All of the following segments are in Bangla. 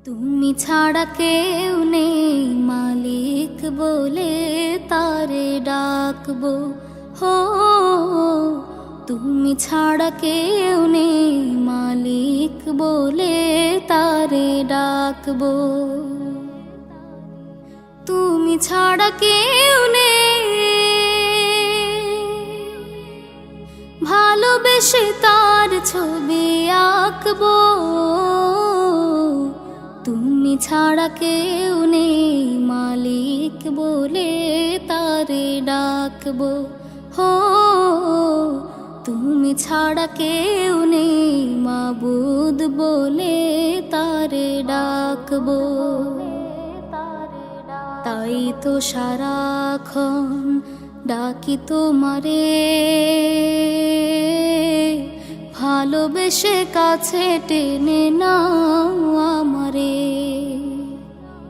তুমি ছাড়া কেউ নেই মালিক বলে তারে ডাকবো। হো তুমি ছাড়া কেউ নেই মালিক বলে তারে ডাকবো। তুমি ছাড়া কেউ নেই ভালোবেসে তার ছবি আঁকবো। তুমি ছাড়া কেউ নেই মালিক বলে তারে ডাকবো। হো তুমি ছাড়া কেউ নেই মাবুদ বলে তারে ডাকবো। তাই তো সারাক্ষণ ডাকি তোমারে, ভালোবেসে কাছে টেনে নাও আমারে।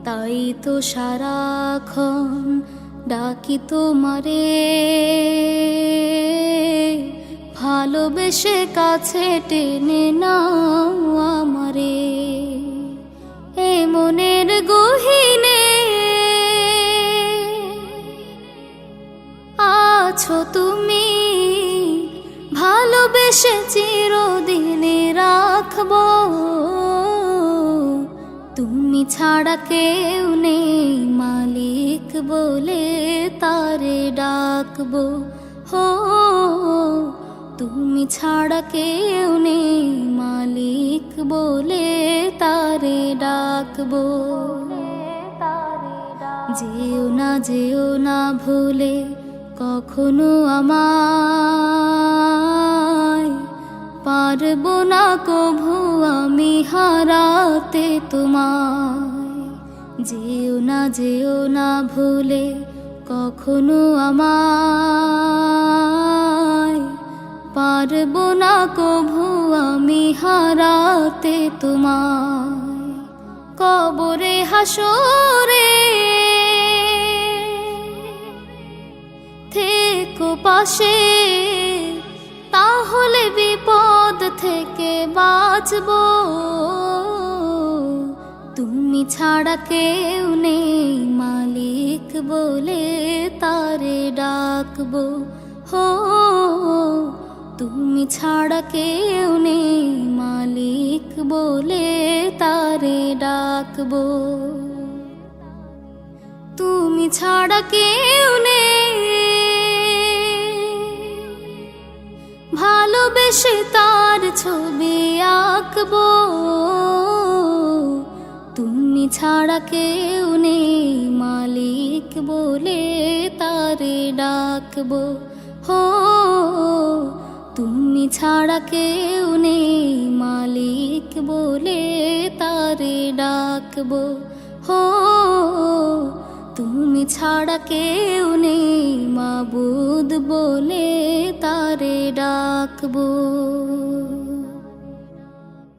তাই তো সারাক্ষণ ডাকি তোমারে, ভালোবেসে কাছে টেনে নাও আমারে। এ মনের গহীনে আছো তুমি, ভালোবেসে চিরদিনে রাখবো। তুমি ছাড়া কেউ নেই মালিক বলে তারে ডাকবো। হো তুমি ছাড়া কেউ নেই মালিক বলে তারে ডাকবো। যেও না ভুলে কখনো আমায়, পারবো না কভু আমি হারাতে তোমায়। যেও না ভুলে কখনো আমায়, পারবো না কভু আমি হারাতে তোমায়। কবরে হাসরে থেকো পাশে, তাহলে বিপদ থেকে বাঁচবো। তুমি ছাড়া কেউ নেই মালিক বলে তারে ডাকবো। হো তুমি ছাড়া কেউ নেই মালিক বলে তারে ডাকবো। তুমি ছাড়া কেউ নেই ভালোবেসে তার ছবি আঁকবো। তুমি ছাড়া কেউ নেই মালিক বলে তারে ডাকবো। হো তুমি ছাড়া কেউ নেই মালিক বলে তারে ডাকবো। হো তুমি ছাড়া কেউ নেই মাবুদ বলে তারে ডাকবো।